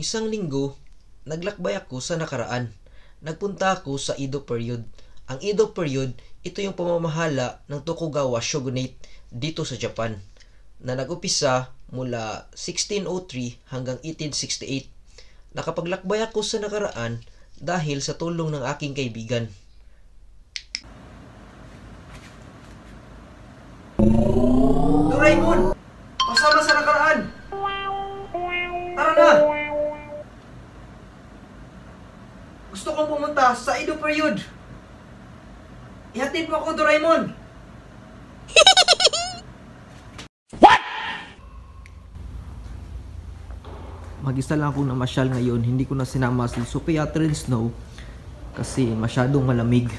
Isang linggo, naglakbay ako sa nakaraan. Nagpunta ako sa Edo period. Ang Edo period, ito yung pamamahala ng Tokugawa Shogunate dito sa Japan, na nag-upisa mula 1603 hanggang 1868. Nakapaglakbay ako sa nakaraan dahil sa tulong ng aking kaibigan. Doraemon! Pasama sa nakaraan! Tara na! Gusto kong pumunta sa Edo period. Ihatid mo ako, Doraemon! What? Mag-isa lang akong namasyal ngayon. Hindi ko na sinama si Sophia Trend Snow kasi masyadong malamig.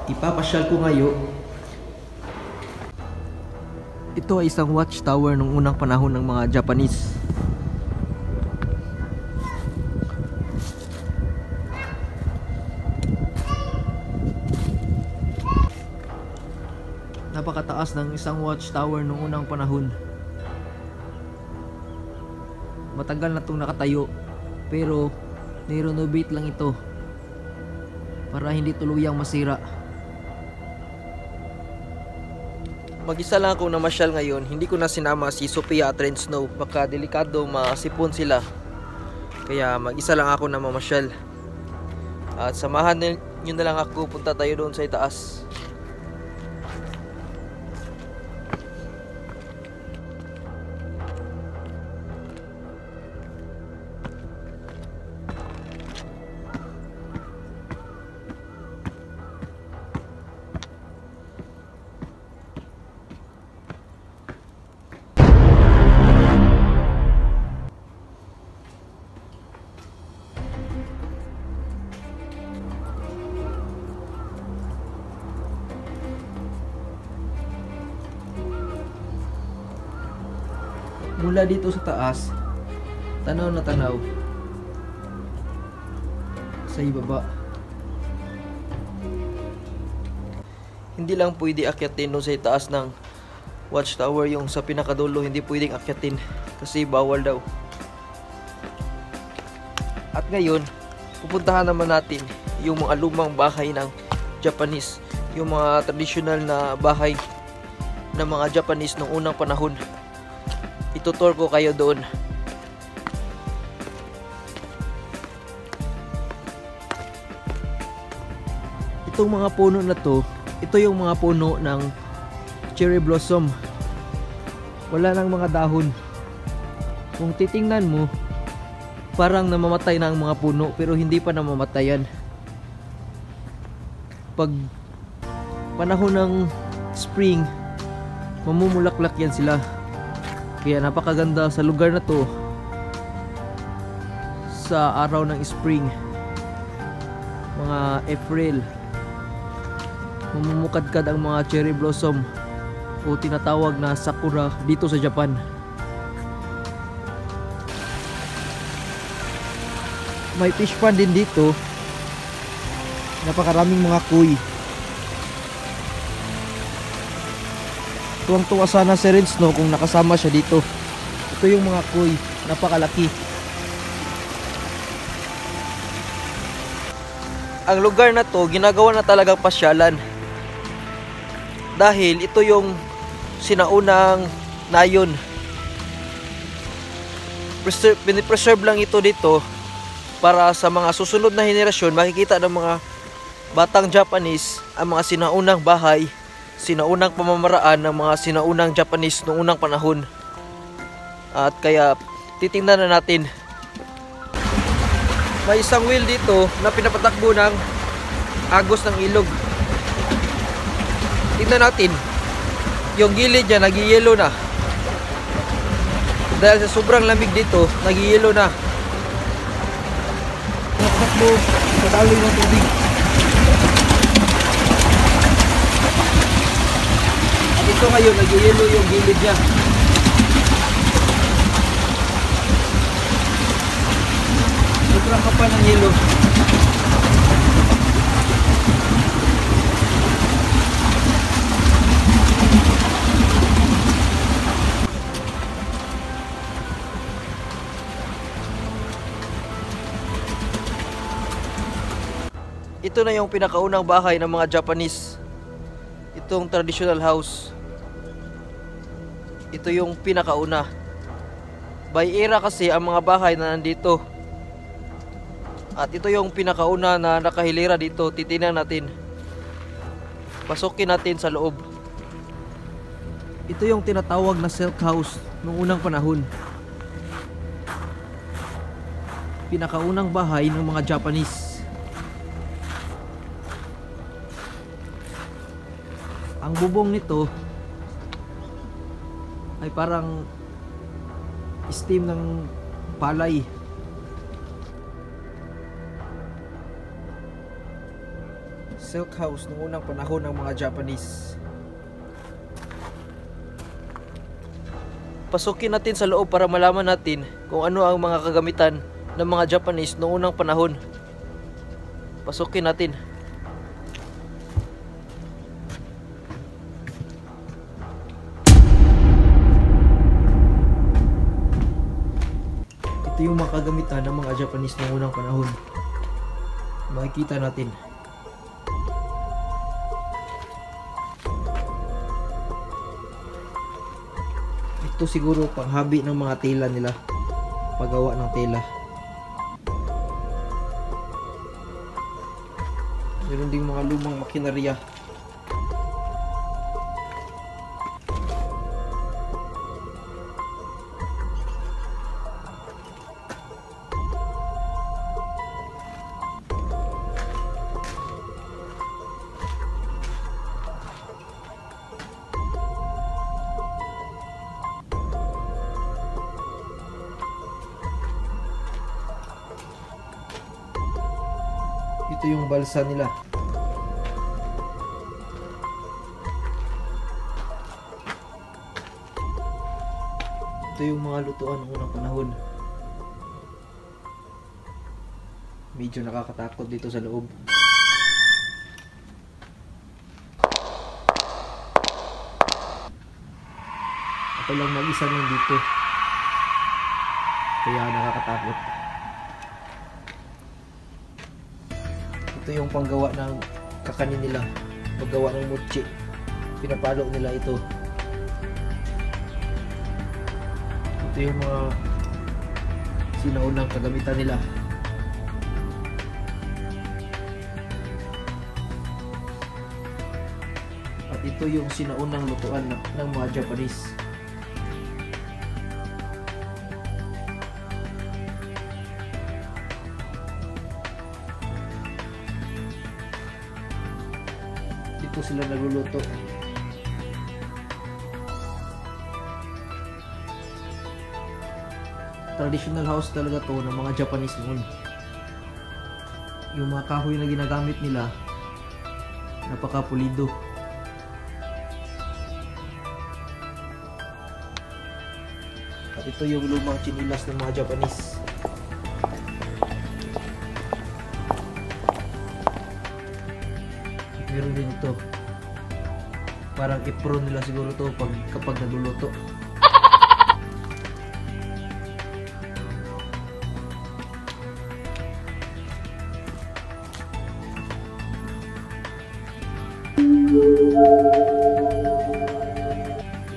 Ipapasyal ko ngayon. Ito ay isang watchtower nung unang panahon ng mga Japanese. Napakataas ng isang watchtower nung unang panahon. Matagal na itong nakatayo, pero nirenovate lang ito para hindi tuluyang masira. Mag-isa lang akong namasyal ngayon. Hindi ko na sinama si Sophia at Trend Snow. Baka delikado masipon sila. Kaya mag-isa lang ako na mamasyal. At samahan nyo na lang ako. Punta tayo doon sa itaas. Mula dito sa taas, tanaw na tanaw sa ibaba. Hindi lang pwede akyatin no sa itaas ng watchtower, yung sa pinakadulo hindi pwedeng akyatin kasi bawal daw. At ngayon, pupuntahan naman natin yung mga lumang bahay ng Japanese, yung mga traditional na bahay ng mga Japanese noong unang panahon. Itutur ko kayo doon. Itong mga puno na to, ito yung mga puno ng cherry blossom. Wala nang mga dahon. Kung titingnan mo, parang namamatay na ang mga puno, pero hindi pa namamatayan. Pag panahon ng spring, mamumulaklak yan sila. Kaya napakaganda sa lugar na to sa araw ng spring, mga April. Mamumukadkad ang mga cherry blossom o tinatawag na sakura dito sa Japan. May fish pond din dito. Napakaraming mga koi. Tuwang-tuwa sana si Red Snow kung nakasama siya dito. Ito yung mga koi, napakalaki. Ang lugar na to, ginagawa na talagang pasyalan. Dahil ito yung sinaunang nayon. Pinipreserve lang ito dito para sa mga susunod na henerasyon makikita ng mga batang Japanese ang mga sinaunang bahay, sinaunang pamamaraan ng mga sinaunang Japanese noong unang panahon. At kaya titingnan na natin. May isang wheel dito na pinapatakbo ng agos ng ilog. Tingnan natin. Yung gilid niya nag-yellow na. Dahil sa sobrang lamig dito, nag-yellow na. Patakbo sa daloy ng tubig. Ito ngayon, nag-yellow yung gilid niya. Sobrang kapal ng yellow. Ito na yung pinakaunang bahay ng mga Japanese. Itong traditional house. Ito yung pinakauna. By era kasi ang mga bahay na nandito. At ito yung pinakauna na nakahilera dito. Titingnan natin. Pasukin natin sa loob. Ito yung tinatawag na silk house noong unang panahon. Pinakaunang bahay ng mga Japanese. Ang bubong nito ay parang steam ng palay. Silk house noong unang panahon ng mga Japanese. Pasukin natin sa loob para malaman natin kung ano ang mga kagamitan ng mga Japanese noong unang panahon. Pasukin natin. Ito yung mga kagamitan ng mga Japanese noong unang panahon. Makikita natin. Ito siguro panghabi ng mga tela nila. Paggawa ng tela. Meron ding mga lumang makinarya. Ito yung balsa nila. Ito yung mga lutuan ng unang panahon. Medyo nakakatakot dito sa loob. Ako lang mag-isa nun dito. Kaya nakakatakot. Ito yung panggawa ng kakanin nila. Paggawa ng mochi. Pinapalo nila ito. Ito yung mga sinaunang kagamitan nila. At ito yung sinaunang lutuan ng mga Japanese. Dito sila nagluluto. Traditional house talaga to ng mga Japanese noon. Yung mga kahoy na ginagamit nila, napakapulido. At ito yung lumang chinilas ng mga Japanese. Meron din ito. Parang apron nila siguro to kapag nagluluto.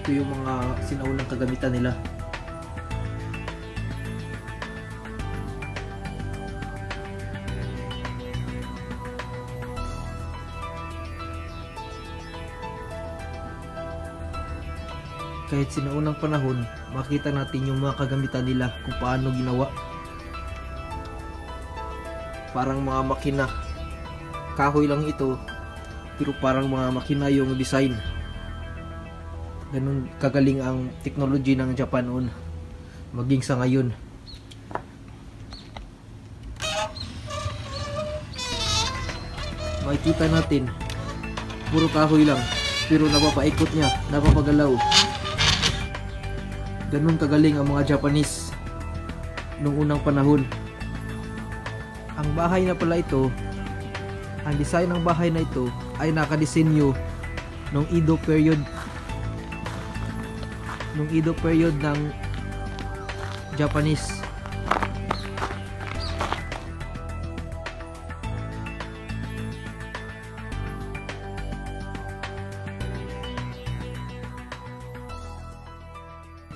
Ito yung mga sinaunang kagamitan nila. Kahit sinaunang panahon, makita natin yung mga kagamitan nila kung paano ginawa. Parang mga makina. Kahoy lang ito, pero parang mga makina yung design. Ganun kagaling ang technology ng Japan noon, maging sa ngayon. Makikita natin, puro kahoy lang, pero napapaikot niya, napapagalaw. Ganun kagaling ang mga Japanese nung unang panahon. Ang bahay na pala ito, ang design ng bahay na ito ay nakadesenyo nung Edo period. Nung Edo period ng Japanese.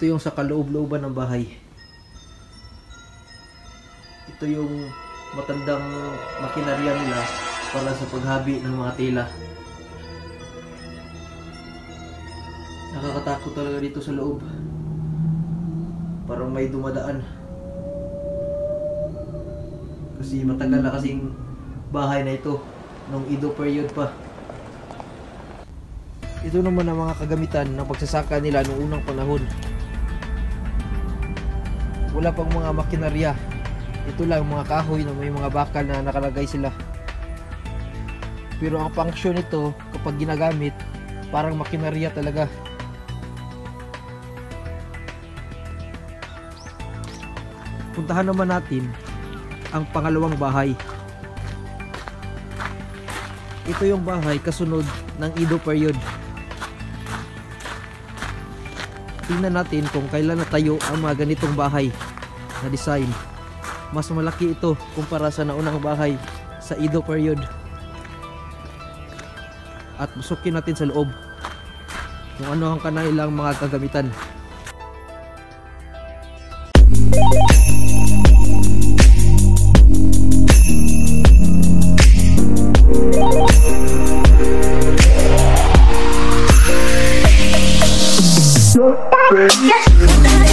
Ito yung sa kaloob-looban ng bahay. Ito yung matandang makinarya nila para sa paghabi ng mga tela. Nakakatakot talaga dito sa loob. Parang may dumadaan. Kasi matagal na kasing bahay na ito nung Edo period pa. Ito naman ang mga kagamitan ng pagsasaka nila noong unang panahon. Wala pang mga makinarya. Ito lang mga kahoy na may mga bakal na nakalagay sila. Pero ang function nito kapag ginagamit, parang makinarya talaga. Puntahan naman natin ang pangalawang bahay. Ito yung bahay kasunod ng Edo period. Tingnan natin kung kailan natayo ang mga ganitong bahay na design. Mas malaki ito kumpara sa naunang bahay sa Edo period. At busukin natin sa loob kung ano ang kanilang mga kagamitan. Yes.